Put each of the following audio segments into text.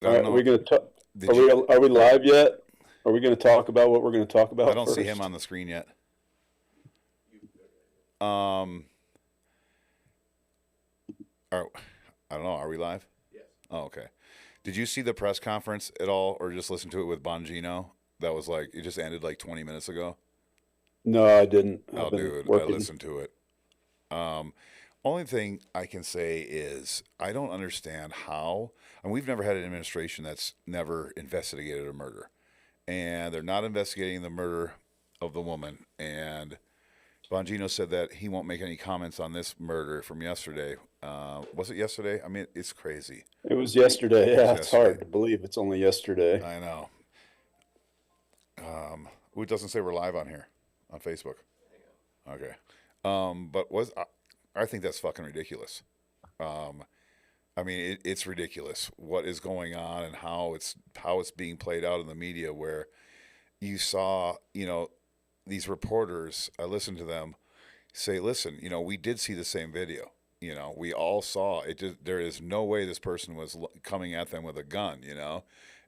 I All don't right, are we know. going to talk? Did you? Are we live yet? Are we going to talk about what we're going to talk I about don't see him first? on the screen yet. Um, are, I don't know. Are we live? Oh, okay. Did you see the press conference at all, or just listen to it with Bongino? That was like it just ended like 20 minutes ago. No, I didn't. I've Oh, been dude, I working. listened to it. Um, Only thing I can say is I don't understand how, and we've never had an administration that's never investigated a murder, and they're not investigating the murder of the woman. And Bongino said that he won't make any comments on this murder from yesterday. Was it yesterday? I mean, it's crazy. It was yesterday. It was Yeah, it's yesterday. hard to believe it's only yesterday. I know. It doesn't say we're live on here on Facebook. Okay. But I think that's fucking ridiculous. Um, I mean, it's ridiculous what is going on and how it's being played out in the media. Where you saw, these reporters. I listened to them say, "Listen, we did see the same video. We all saw it. There is no way this person was coming at them with a gun.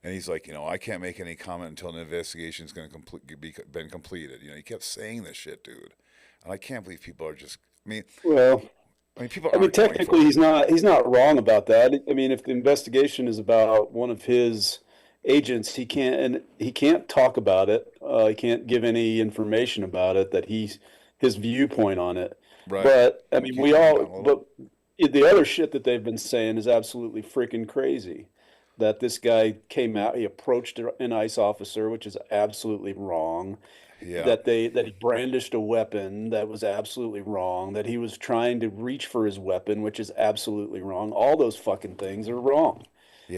And he's like, I can't make any comment until an investigation is going to been completed. He kept saying this shit, dude, and I can't believe people are just. Well, People I mean, aren't going for technically, it. he's not wrong about that. I mean, if the investigation is about one of his agents, he can't talk about it. He can't give any information about it that his viewpoint on it. Right? But I mean, Can you turn him down a little? but the other shit that they've been saying is absolutely freaking crazy. That this guy came out, he approached an ICE officer, which is absolutely wrong. Yeah, That he brandished a weapon, that was absolutely wrong. That he was trying to reach for his weapon, which is absolutely wrong. All those fucking things are wrong.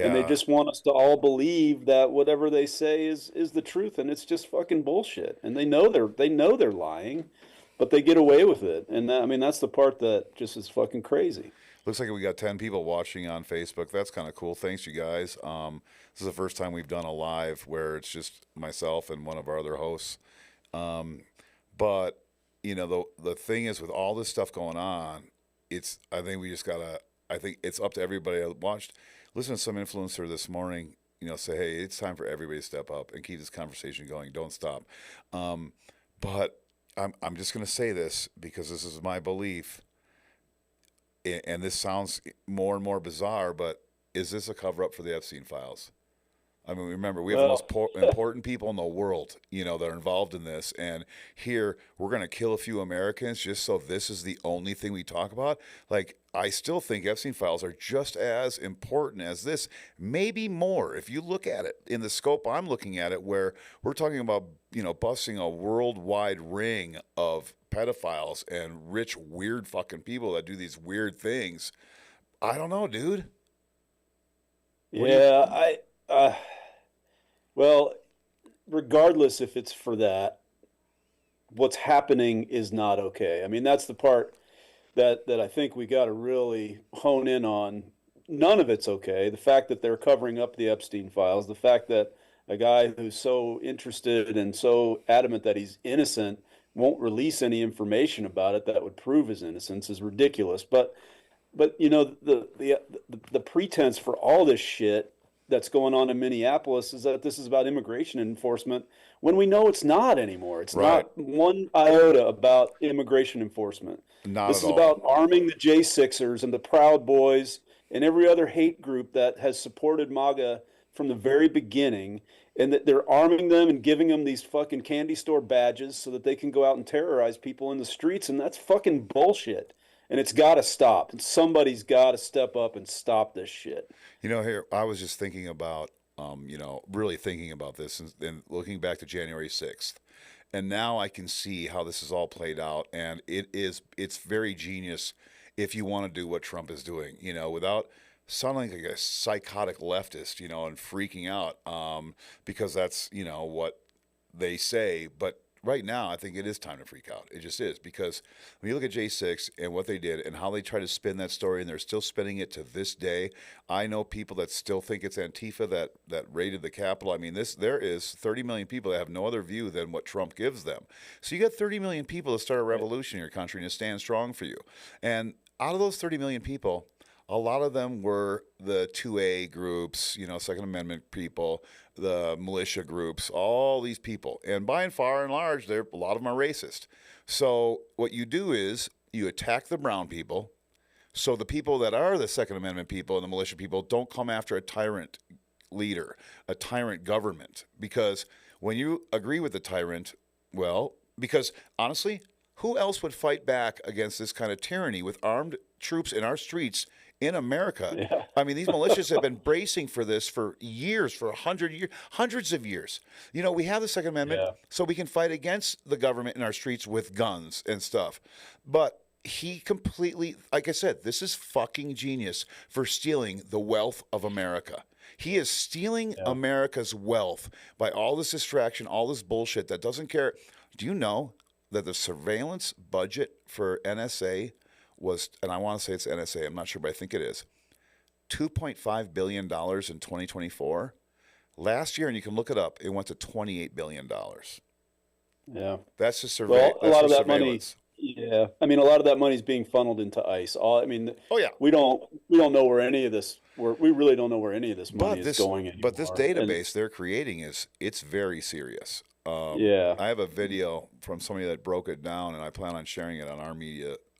And they yeah, just want us to all believe that whatever they say is the truth, and it's just fucking bullshit. And they know they're lying, but they get away with it. And I mean, that's the part that just is fucking crazy. looks like we got 10 people watching on Facebook. That's kind of cool. Thanks, you guys. This is the first time we've done a live where it's just myself and one of our other hosts. Um, but the thing is, with all this stuff going on, I think we just gotta. I think it's up to everybody. Listen to some influencer this morning. Say, hey, it's time for everybody to step up and keep this conversation going. Don't stop. Um, but I'm just gonna say this because this is my belief, and this sounds more and more bizarre. But is this a cover up for the Epstein files? I mean, remember, we have the Well, most important people in the world, that are involved in this. And here, we're going to kill a few Americans just so this is the only thing we talk about. Like, I still think Epstein files are just as important as this, maybe more. If you look at it in the scope I'm looking at it, where we're talking about, busting a worldwide ring of pedophiles and rich, weird fucking people that do these weird things. I don't know, dude. What do you. yeah, well, regardless if it's for that, what's happening is not okay. I mean, that's the part that I think we got to really hone in on. None of it's okay. The fact that they're covering up the Epstein files, the fact that a guy who's so interested and so adamant that he's innocent won't release any information about it that would prove his innocence is ridiculous. But the pretense for all this shit that's going on in Minneapolis is that this is about immigration enforcement when we know it's not anymore. It's Right. not one iota about immigration enforcement. Not This at is all. about arming the J6ers and the Proud Boys and every other hate group that has supported MAGA from the very beginning, and that they're arming them and giving them these fucking candy store badges so that they can go out and terrorize people in the streets, and that's fucking bullshit. And it's got to stop. And somebody's got to step up and stop this shit. Here I was just thinking about, really thinking about this and looking back to January 6th, and now I can see how this is all played out, and it's very genius if you want to do what Trump is doing, without sounding like a psychotic leftist, and freaking out, because that's what they say, but. Right now, I think it is time to freak out. It just is because when you look at J6 and what they did and how they try to spin that story, and they're still spinning it to this day. I know people that still think it's Antifa that raided the Capitol. I mean, there is 30 million people that have no other view than what Trump gives them. So you got 30 million people to start a revolution in your country and to stand strong for you. And out of those 30 million people, a lot of them were the 2A groups, Second Amendment people, the militia groups, all these people. And by and far and large, a lot of them are racist. So what you do is you attack the brown people. So the people that are the Second Amendment people and the militia people don't come after a tyrant leader, a tyrant government. Because when you agree with the tyrant, well, because honestly, who else would fight back against this kind of tyranny with armed troops in our streets in America? Yeah. I mean, these militias have been bracing for this for years, for 100 years, hundreds of years. We have the Second Amendment Yeah. so we can fight against the government in our streets with guns and stuff. But he completely, like I said, this is fucking genius for stealing the wealth of America. He is stealing America's wealth by all this distraction, all this bullshit that doesn't care. Do you know that the surveillance budget for NSA was, and I want to say it's NSA, I'm not sure, but I think it is, $2.5 billion in 2024. Last year, and you can look it up, it went to $28 billion. Yeah. That's the Well, a lot of that money, surveillance. yeah. I mean, a lot of that money is being funneled into ICE. I mean, Oh, yeah. we don't know where any of this. We really don't know where any of this money is going anymore. But this database they're creating it's very serious. Yeah. I have a video from somebody that broke it down, and I plan on sharing it on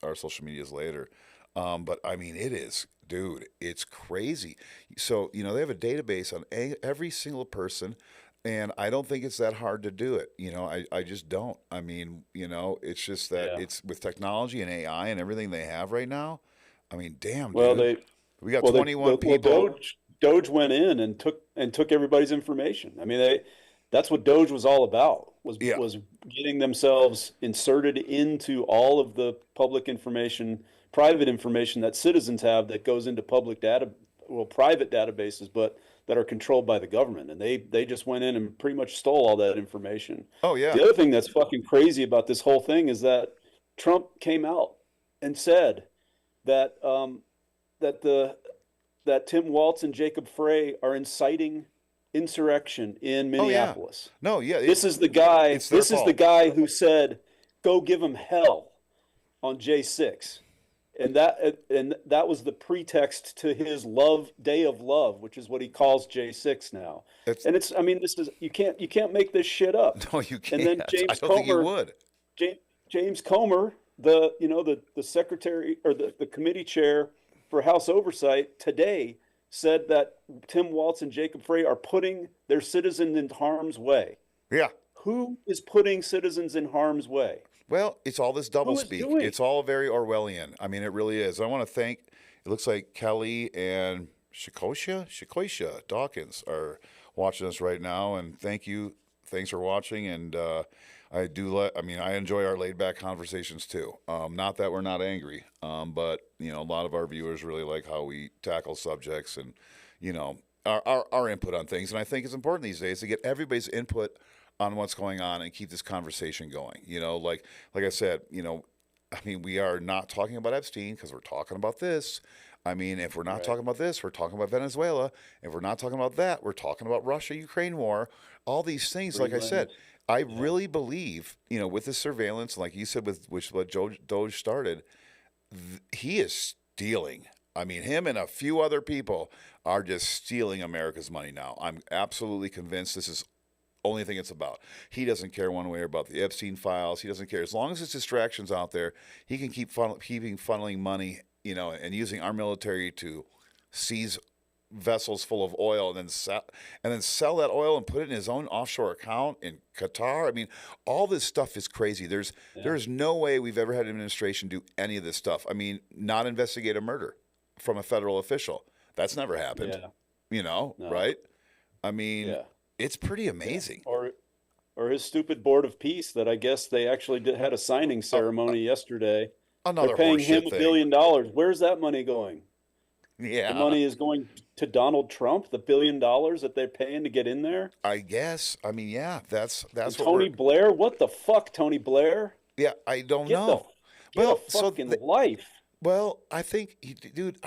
our social medias later. But I mean, it is, dude, it's crazy. So they have a database on every single person, and I don't think it's that hard to do it. I just don't. I mean, it's just that it's with technology and AI and everything they have right now. I mean, damn, Well, dude. We got 21 people. Doge went in and took everybody's information. I mean, that's what Doge was all about. Was getting themselves inserted into all of the public information, private information that citizens have that goes into private databases, but that are controlled by the government. And they just went in and pretty much stole all that information. Oh yeah. The other thing that's fucking crazy about this whole thing is that Trump came out and said that that Tim Walz and Jacob Frey are inciting insurrection in Minneapolis. No, yeah. This is the guy. It's their This is the fault. guy who said, "Go give him hell" on J6, and that was the pretext to his Day of Love, which is what he calls J6 now. And it's. I mean, you can't make this shit up. No, you can't. And then I don't think you would. James Comer, the secretary or the committee chair for House Oversight today said that Tim Walz and Jacob Frey are putting their citizens in harm's way. Yeah. Who is putting citizens in harm's way? Well, it's all this doublespeak. doing it? It's all very Orwellian. I mean, it really is. I want to thank. It looks like Kelly and Shikoisha Dawkins are watching us right now, and thank you. Thanks for watching, and I enjoy our laid back conversations too. Not that we're not angry, but a lot of our viewers really like how we tackle subjects and our input on things. And I think it's important these days to get everybody's input on what's going on and keep this conversation going. Like I said, I mean, we are not talking about Epstein because we're talking about this. I mean, if we're not talking about this, we're talking about Venezuela. If we're not talking about that, we're talking about Russia-Ukraine war. All these things, like I said, I really believe, with the surveillance, like you said, with what Doge started, he is stealing. I mean, him and a few other people are just stealing America's money now. I'm absolutely convinced this is only thing it's about. He doesn't care one way or about the Epstein files. He doesn't care. As long as it's distractions out there, he can keep funneling money, and using our military to seize vessels full of oil and then sell that oil and put it in his own offshore account in Qatar. I mean, all this stuff is crazy. There's no way we've ever had an administration do any of this stuff. I mean, not investigate a murder from a federal official. That's never happened. No. Right? I mean, it's pretty amazing. Or his stupid board of peace that I guess they actually had a signing ceremony yesterday. Another They're paying him horseshit $1 thing. billion. Where's that money going? Yeah. The money is going to Donald Trump, the $1 billion that they're paying to get in there. I guess. I mean, yeah, that's And what Tony Blair, what the fuck, Tony Blair? Yeah, I don't Get know. Get Well, a so fucking life. Well, I think, dude,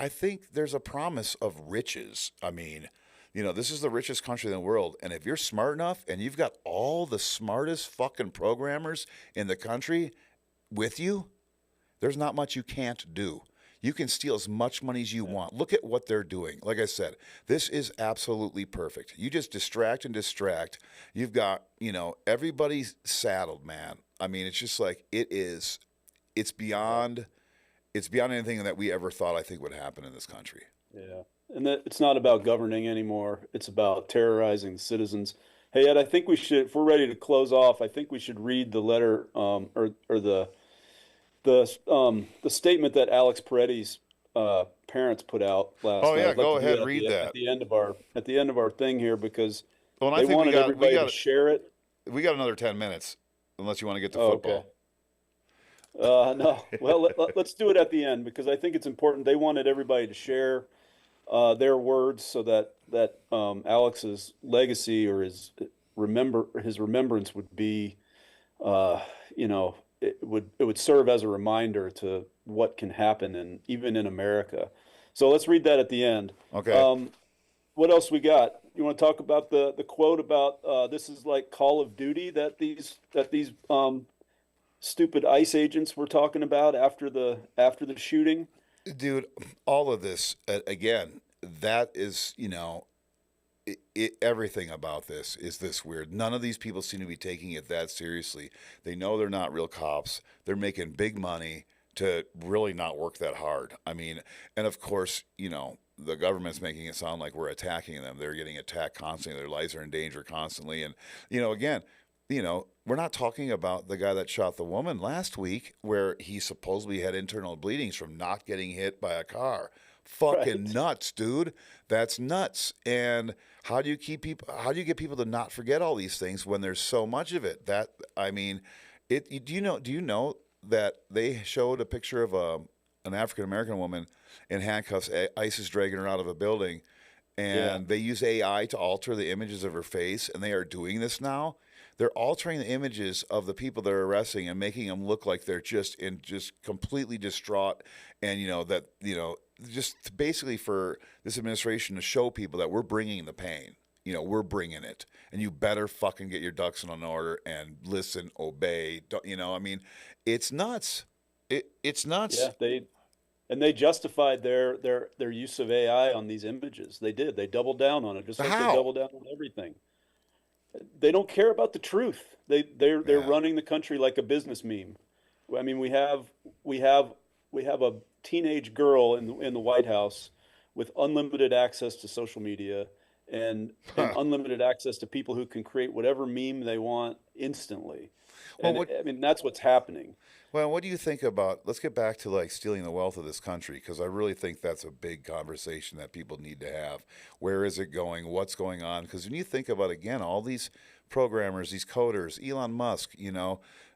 there's a promise of riches. I mean, this is the richest country in the world. And if you're smart enough and you've got all the smartest fucking programmers in the country with you, there's not much you can't do. You can steal as much money as you want. Look at what they're doing. Like I said, this is absolutely perfect. You just distract and distract. You've got, everybody's saddled, man. I mean, it's just like it's beyond it's beyond anything that we ever thought I think would happen in this country. Yeah. And that it's not about governing anymore. It's about terrorizing the citizens. Hey, Ed, I think we should, if we're ready to close off, I think we should read the letter, or the statement that Alex Peretti's parents put out last Oh night. yeah, I'd like go to do ahead, that read at that. the end of our thing here, because Well, and I they think we wanted got we everybody to got share it. we got another 10 minutes, unless you want to get to Oh, okay. football. No. Well, let's do it at the end, because I think it's important. They wanted everybody to share their words, so that Alex's legacy, or his remembrance would be, uh, it would serve as a reminder to what can happen, and even in America. So let's read that at the end. Okay. Um, what else we got? You want to talk about the quote about this is like Call of Duty that these stupid ICE agents were talking about after the shooting? Dude, all of this again, that is, everything about this is this weird. None of these people seem to be taking it that seriously. They know they're not real cops. They're making big money to really not work that hard. I mean, and of course, the government's making it sound like we're attacking them. They're getting attacked constantly. Their lives are in danger constantly. And, again, we're not talking about the guy that shot the woman last week, where he supposedly had internal bleedings from not getting hit by a car. Fucking Right. nuts, dude. That's nuts. And how do you get people to not forget all these things when there's so much of it? That, I mean, do you know that they showed a picture of an African American woman in handcuffs? ICE is dragging her out of a building, Yeah. and they use AI to alter the images of her face, and they are doing this now. They're altering the images of the people they're arresting and making them look like they're just completely distraught, and just basically for this administration to show people that we're bringing the pain. We're bringing it, and you better fucking get your ducks in order and listen, obey. I mean, it's nuts. It's nuts. Yeah, they justified their use of AI on these images. They did. They doubled down on it, just like they How? doubled down on everything. They don't care about the truth. They're Yeah. running the country like a business meme. I mean, we have a teenage girl in the White House with unlimited access to social media, and unlimited access to people who can create whatever meme they want instantly. Well, And I mean, that's what's happening. what do you think about? Let's get back to like stealing the wealth of this country, because I really think that's a big conversation that people need to have. Where is it going? What's going on? Because when you think about, again, all these programmers, these coders, Elon Musk,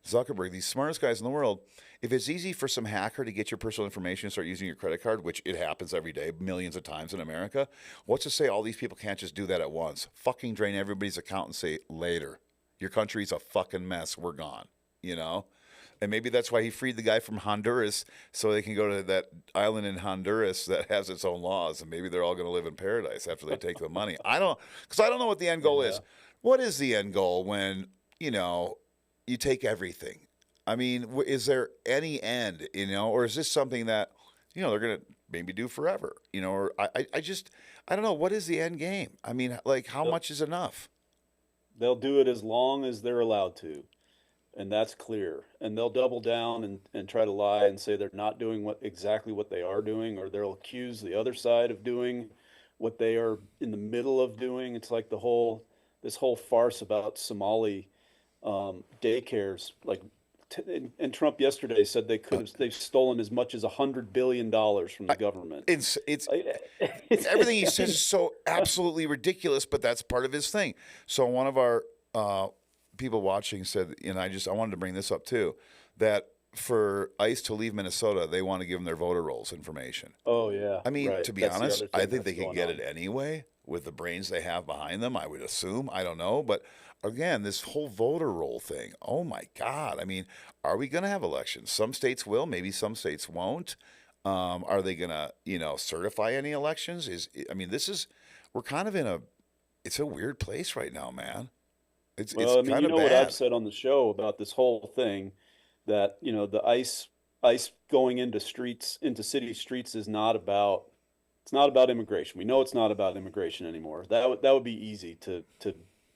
Zuckerberg, these smartest guys in the world. If it's easy for some hacker to get your personal information and start using your credit card, which it happens every day, millions of times in America, what's to say all these people can't just do that at once? Fucking drain everybody's account and say later. Your country's a fucking mess. We're gone. You know? And maybe that's why he freed the guy from Honduras, so they can go to that island in Honduras that has its own laws, and maybe they're all going to live in paradise after they take the money. Because I don't know what the end goal Yeah. is. What is the end goal when you take everything? I mean, is there any end? Or is this something that they're going to maybe do forever? Or I don't know. What is the end game? I mean, like, how They'll, much is enough? they'll do it as long as they're allowed to, and that's clear. And they'll double down and try to lie and say they're not doing exactly what they are doing, or they'll accuse the other side of doing what they are in the middle of doing. It's like this whole farce about Somali daycares. Like, and Trump yesterday said they've stolen as much as $100 billion from the government. It's Like, everything he I says mean, is so absolutely ridiculous, but that's part of his thing. So one of our people watching said, and I wanted to bring this up too, that for ICE to leave Minnesota, they want to give them their voter rolls information. oh yeah, I mean, right. to be That's the honest, other I thing think that's they can going get it on. anyway with the brains they have behind them, I would assume. I don't know. But again, this whole voter roll thing, oh my God. I mean, are we going to have elections? Some states will, maybe some states won't. Are they going to, certify any elections? We're kind of it's a weird place right now, man. It's Well, I mean, kind you of know what I've bad. said on the show about this whole thing, that the ICE ICE going into city streets is not about, it's not about immigration. We know it's not about immigration anymore. That would be easy to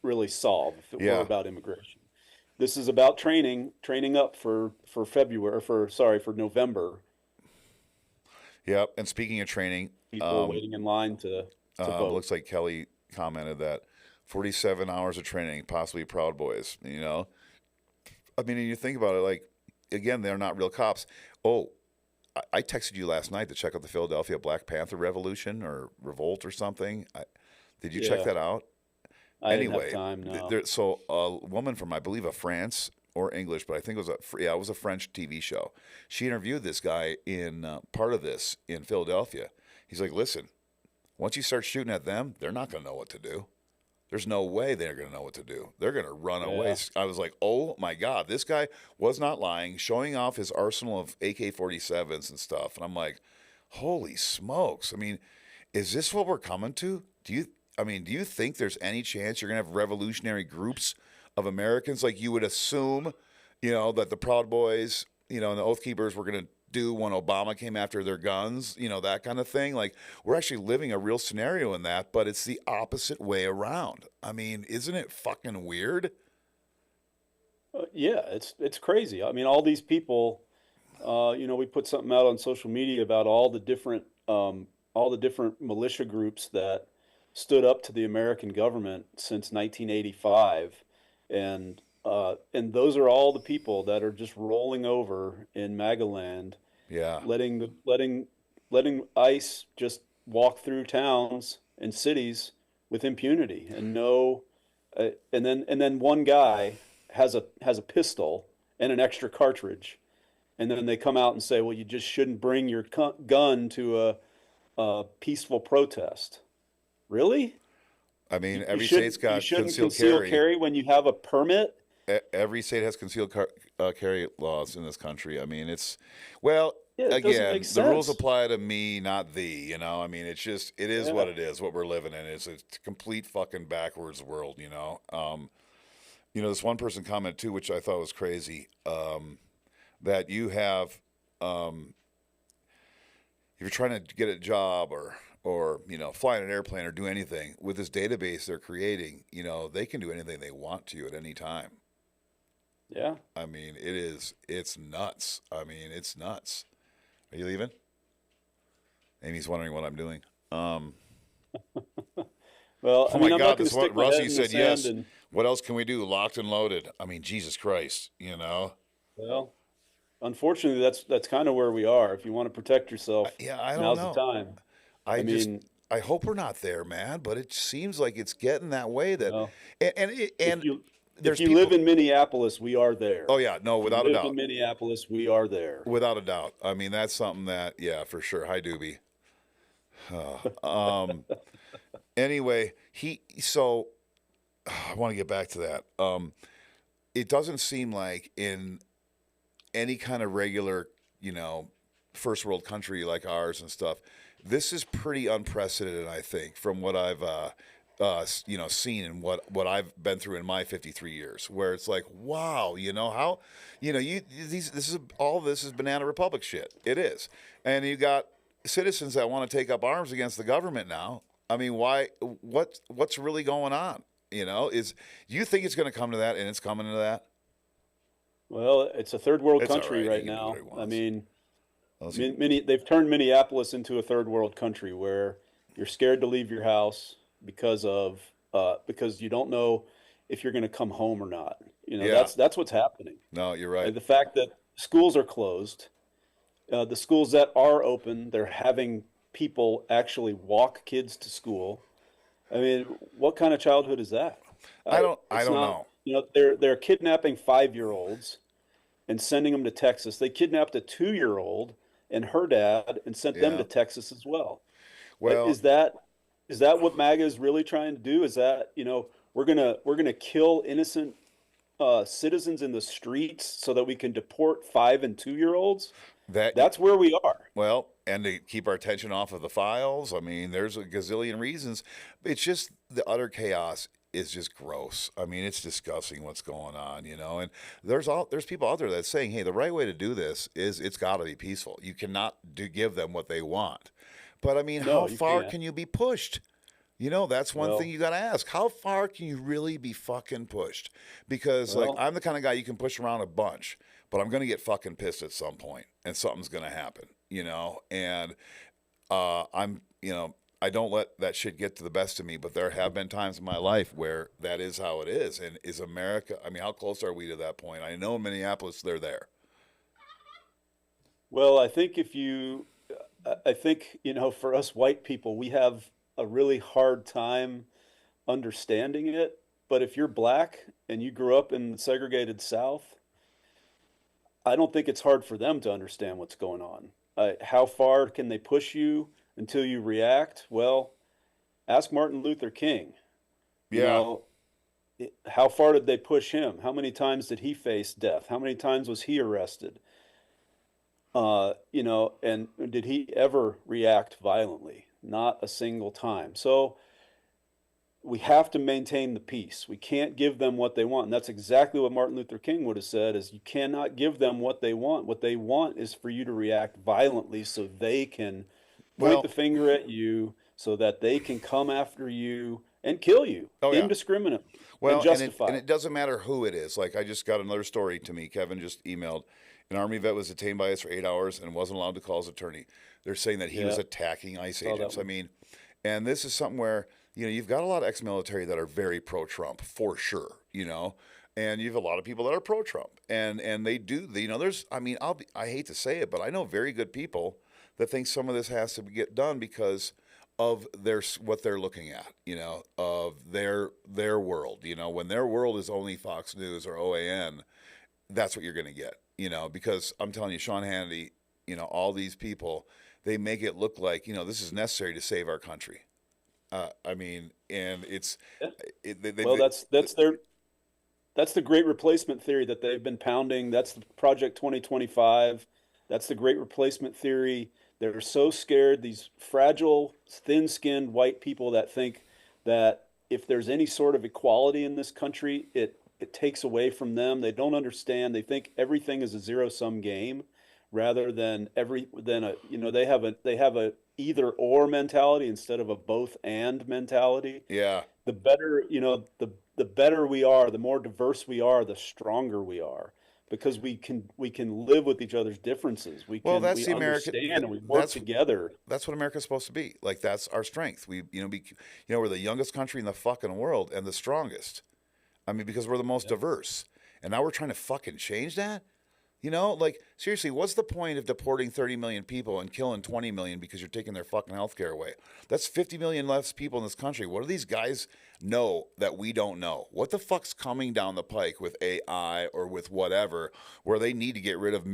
really solve if it were Yeah. about immigration. This is about training up for February, for November. Yep. And speaking of training, People waiting in line to vote. looks like Kelly commented that 47 hours of training, possibly Proud Boys. You know, I mean, and you think about it, like, again, they're not real cops. Oh, I texted you last night to check out the Philadelphia Black Panther Revolution or Revolt or something. Did you check Yeah, that out? I didn't have Anyway, time. No. there, so a woman from, I believe, a France or English, but I think it was it was a French TV show. She interviewed this guy in part of this in Philadelphia. He's like, listen, once you start shooting at them, they're not going to know what to do. There's no way they're going to know what to do. They're going to run away. Yeah. I was like, oh my God, this guy was not lying, showing off his arsenal of AK-47s and stuff. And I'm like, holy smokes. I mean, is this what we're coming to? Do you think there's any chance you're going to have revolutionary groups of Americans like you would assume, that the Proud Boys, and the Oath Keepers were going to do when Obama came after their guns, that kind of thing? Like, we're actually living a real scenario in that, but it's the opposite way around. I mean, isn't it fucking weird? Yeah, it's crazy. I mean, all these people, we put something out on social media about all the different militia groups that stood up to the American government since 1985, and those are all the people that are just rolling over in MAGA land, Yeah. letting ICE just walk through towns and cities with impunity, and then one guy has a pistol and an extra cartridge, and then they come out and say, well, you just shouldn't bring your gun to a peaceful protest. Really? I mean, You every shouldn't state's you got shouldn't concealed conceal carry. carry when you have a permit? Every state has concealed carry laws in this country. I mean, well, Yeah, it doesn't make again, the rules sense. apply to me, not thee. I mean, it is Yeah. what it is. What we're living in is a complete fucking backwards world. This one person commented too, which I thought was crazy, that you have, if you're trying to get a job or fly in an airplane or do anything with this database they're creating, they can do anything they want to you at any time. Yeah. I mean, it's nuts. I mean, it's nuts. Are you leaving? Amy's wondering what I'm doing. Well, I Oh mean, my I'm God, not going this to is what stick my head Rusty in the said. sand Yes. and, What else can we do? Locked and loaded. I mean, Jesus Christ. well, unfortunately, that's kind of where we are. If you want to protect yourself, Yeah, I don't now's the know. time. I I just, mean, I hope we're not there, man. But it seems like it's getting that way. That, well, if and you if there's you live people. in Minneapolis, we are there. Oh yeah, no, If you without a live in doubt, Minneapolis, we are there. without a doubt. I mean, that's something that, yeah, for sure. Hi, Doobie. Um. Anyway, so I want to get back to that. It doesn't seem like in any kind of regular, first world country like ours and stuff, this is pretty unprecedented, I think, from what I've, seen and what I've been through in my 53 years, where it's like, wow, how, all this is banana republic shit. It is. And you got citizens that want to take up arms against the government now. I mean, why, what's really going on? Do you think it's going to come to that, and it's coming to that? Well, it's a third world It's all country right. He right can do what now. he I wants. mean, Unless he- they've turned Minneapolis into a third world country where you're scared to leave your house because you don't know if you're going to come home or not. yeah. That's what's happening. No, you're right. The fact that schools are closed, the schools that are open, they're having people actually walk kids to school. I mean, what kind of childhood is that? I It's don't not, know. they're kidnapping 5-year-olds and sending them to Texas. They kidnapped a 2-year-old and her dad and sent them Yeah. to Texas as well. Well, Is that what MAGA is really trying to do? Is that, we're gonna kill innocent citizens in the streets so that we can deport 5 and 2-year-olds? that That's where we are. well, and to keep our attention off of the files. I mean, there's a gazillion reasons. It's just the utter chaos. is just gross. I mean, it's disgusting what's going on, you know. And there's people out there that's saying, hey, the right way to do this is it's got to be peaceful. You cannot give them what they want. But I mean, how No, you far can't. can you be pushed? You know, that's one thing Well, you got to ask. How far can you really be fucking pushed? Because, like, well, I'm the kind of guy you can push around a bunch, but I'm going to get fucking pissed at some point and something's going to happen, you know? And I don't let that shit get to the best of me, but there have been times in my life where that is how it is. And is America, I mean, how close are we to that point? I know in Minneapolis, they're there. well, I think, for us white people, we have a really hard time understanding it. But if you're black and you grew up in the segregated South, I don't think it's hard for them to understand what's going on. How far can they push you until you react? Well, ask Martin Luther King. You Yeah. know, how far did they push him? How many times did he face death? How many times was he arrested? And did he ever react violently? Not a single time. So we have to maintain the peace. We can't give them what they want. And that's exactly what Martin Luther King would have said is you cannot give them what they want. What they want is for you to react violently so they can point the Well, finger at you so that they can come after you and kill you oh, yeah. indiscriminately and Well, and it and justified. it doesn't matter who it is. Like I just got another story to me. Kevin just emailed. An Army vet was detained by ICE for 8 hours and wasn't allowed to call his attorney. They're saying that he was Yeah, attacking ICE saw that agents. I one. mean, and this is something where you've got a lot of ex-military that are very pro-Trump for sure. And you have a lot of people that are pro-Trump, and they do. There's. I mean, I hate to say it, but I know very good people that think some of this has to get done because of what they're looking at, of their world. When their world is only Fox News or OAN, that's what you're going to get, because I'm telling you, Sean Hannity, all these people, they make it look like, this is necessary to save our country. I mean, and Yeah. it, Well, that's the great replacement theory that they've been pounding. That's the Project 2025. That's the great replacement theory. They're so scared, these fragile, thin-skinned white people that think that if there's any sort of equality in this country, it takes away from them. They don't understand. They think everything is a zero-sum game rather than they have a either or mentality instead of a both and mentality. yeah. The better, the better we are, the more diverse we are, the stronger we are because we can live with each other's differences. We Well, can that's we the American. understand and we work together. That's what America's supposed to be. Like that's our strength. We're the youngest country in the fucking world and the strongest. I mean, because we're the most Yeah. diverse, and now we're trying to fucking change that. Like seriously, what's the point of deporting 30 million people and killing 20 million because you're taking their fucking health care away? That's 50 million less people in this country. What do these guys know that we don't know? What the fuck's coming down the pike with AI or with whatever where they need to get rid of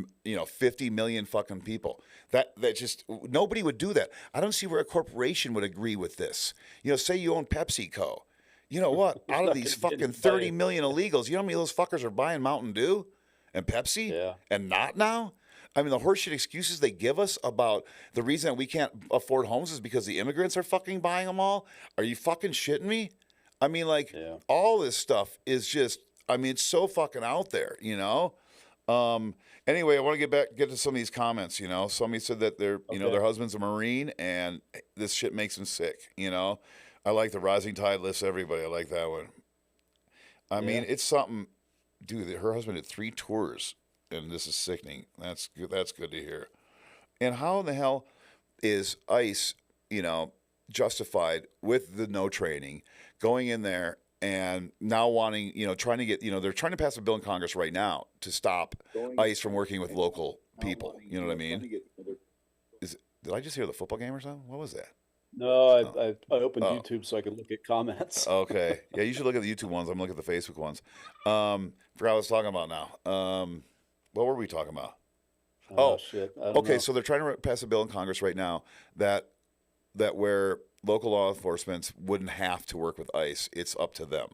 50 million fucking people? That just nobody would do that. I don't see where a corporation would agree with this. Say you own PepsiCo. You know what? You're Out of not these going to get fucking anybody. 30 million illegals, you know how many of those fuckers are buying Mountain Dew and Pepsi Yeah. and not now? I mean, the horseshit excuses they give us about the reason that we can't afford homes is because the immigrants are fucking buying them all. Are you fucking shitting me? I mean, like, Yeah. all this stuff is just, I mean, it's so fucking out there. Um, anyway, I want to get to some of these comments. Somebody said that their Okay. husband's a Marine and this shit makes him sick. I like the rising tide lifts everybody. I like that one. I mean, Yeah. it's something, dude. Her husband did 3 tours, and this is sickening. That's good. That's good to hear. And how in the hell is ICE, justified with the no training, going in there and now wanting, trying to get, they're trying to pass a bill in Congress right now to stop ICE from working with local people. You know what I mean? Did I just hear the football game or something? What was that? No, Oh, I opened oh, YouTube so I could look at comments. okay. Yeah, you should look at the YouTube ones. I'm looking at the Facebook ones. Forgot what I was talking about now. What were we talking about? Oh Oh, shit, I don't okay. know. So they're trying to pass a bill in Congress right now that where local law enforcement wouldn't have to work with ICE. It's up to them.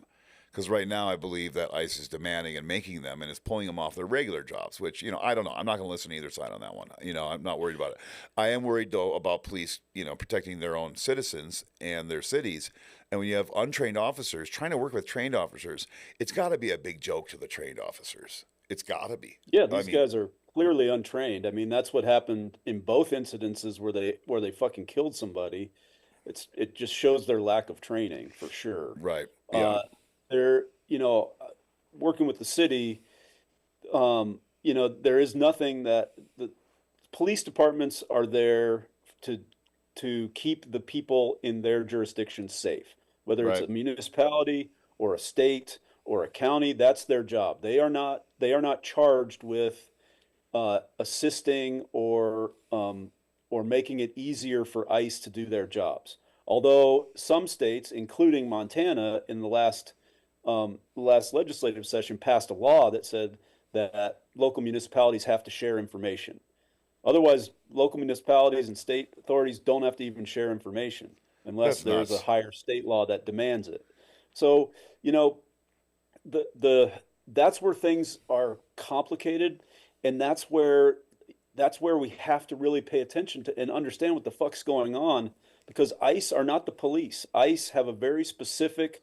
Because right now, I believe that ICE is demanding and making them, and is pulling them off their regular jobs. Which I don't know. I'm not going to listen to either side on that one. I'm not worried about it. I am worried though about police, protecting their own citizens and their cities. And when you have untrained officers trying to work with trained officers, it's got to be a big joke to the trained officers. It's got to be. Yeah, I these mean, guys are clearly untrained. I mean, that's what happened in both incidences where they fucking killed somebody. It just shows their lack of training for sure. right? Yeah, Uh, they're, working with the city, there is nothing that the police departments are there to keep the people in their jurisdiction safe, whether it's right. a municipality or a state or a county. That's their job. They are not charged with assisting or making it easier for ICE to do their jobs. Although some states, including Montana, in the last legislative session, passed a law that said that local municipalities have to share information. Otherwise, local municipalities and state authorities don't have to even share information unless That's there's a nuts. higher state law that demands it. So, you know, the that's where things are complicated, and that's where we have to really pay attention to and understand what the fuck's going on, because ICE are not the police. ICE have a very specific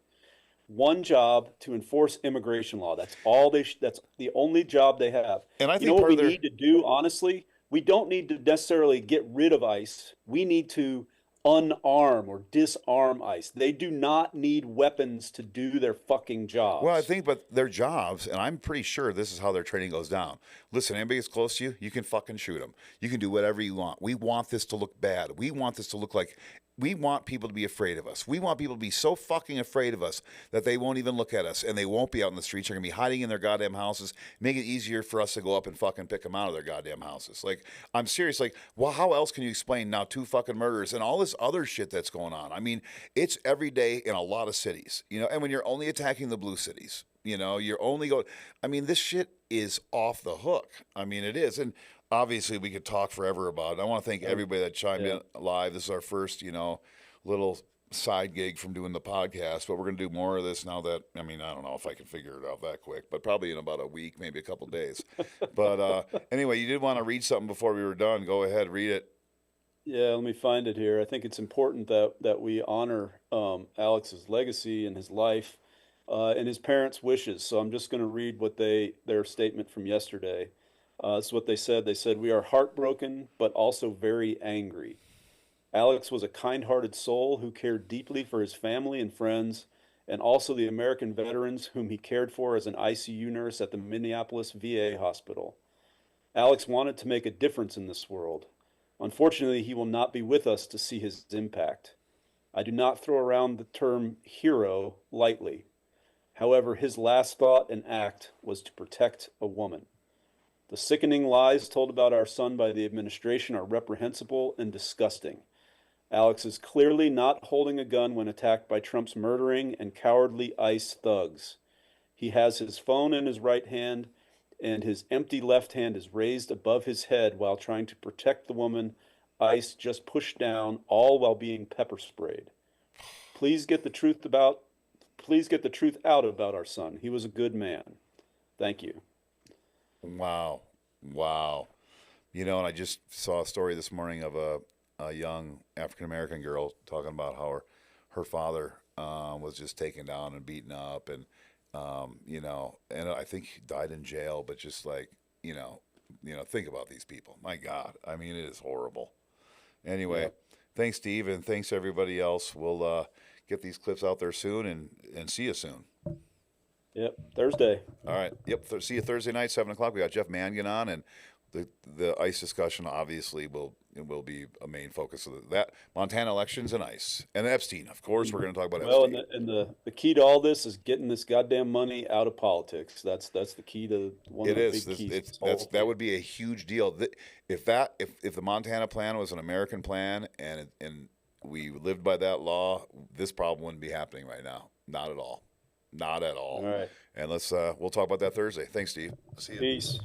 one job to enforce immigration law. That's all that's the only job they have. And I You know think what part we of their need to do, honestly? We don't need to necessarily get rid of ICE. We need to unarm or disarm ICE. They do not need weapons to do their fucking Well, I jobs. think, but their jobs, and I'm pretty sure this is how their training goes down. Listen, anybody gets close to you, you can fucking shoot them. You can do whatever you want. We want this to look bad. We want this to look like we want people to be afraid of us. We want people to be so fucking afraid of us that they won't even look at us and they won't be out in the streets. They're going to be hiding in their goddamn houses, make it easier for us to go up and fucking pick them out of their goddamn houses. Like, I'm serious. Like, well, how else can you explain now two fucking murders and all this other shit that's going on? I mean, it's every day in a lot of cities, and when you're only attacking the blue cities, you're only going, I mean, this shit is off the hook. I mean, it is. And obviously, we could talk forever about it. I want to thank Um, everybody that chimed yeah. in live. This is our first, little side gig from doing the podcast, but we're going to do more of this now that, I mean, I don't know if I can figure it out that quick, but probably in about a week, maybe a couple days. But anyway, you did want to read something before we were done. Go ahead, read it. Yeah, let me find it here. I think it's important that we honor Alex's legacy and his life and his parents' wishes. So I'm just going to read their statement from yesterday. This is what they said. They said, "We are heartbroken, but also very angry. Alex was a kind-hearted soul who cared deeply for his family and friends, and also the American veterans whom he cared for as an ICU nurse at the Minneapolis VA hospital. Alex wanted to make a difference in this world. Unfortunately, he will not be with us to see his impact. I do not throw around the term hero lightly. However, his last thought and act was to protect a woman. The sickening lies told about our son by the administration are reprehensible and disgusting. Alex is clearly not holding a gun when attacked by Trump's murdering and cowardly ICE thugs. He has his phone in his right hand, and his empty left hand is raised above his head while trying to protect the woman ICE just pushed down, all while being pepper sprayed. Please get the truth about please get the truth out about our son. He was a good man. Thank you." Wow. Wow. And I just saw a story this morning of a young African American girl talking about how her father was just taken down and beaten up, and I think he died in jail, but just like, think about these people. My God. I mean, it is horrible. Anyway, Yeah. thanks, Steve, and thanks everybody else. We'll get these clips out there soon and see you soon. Yep. Thursday. All right. Yep. See you Thursday night, 7 o'clock. We got Jeff Mangan on, and the ICE discussion obviously will be a main focus of that Montana elections and ICE and Epstein. Of course, we're going to talk about Well, and Epstein. the key to all this is getting this goddamn money out of politics. That's the key to one of It the is. big keys to this That whole would be a huge deal. If the Montana plan was an American plan and we lived by that law, this problem wouldn't be happening right now. Not at all. Not at thing. all. All right. And we'll talk about that Thursday. Thanks, Steve. See you. Peace.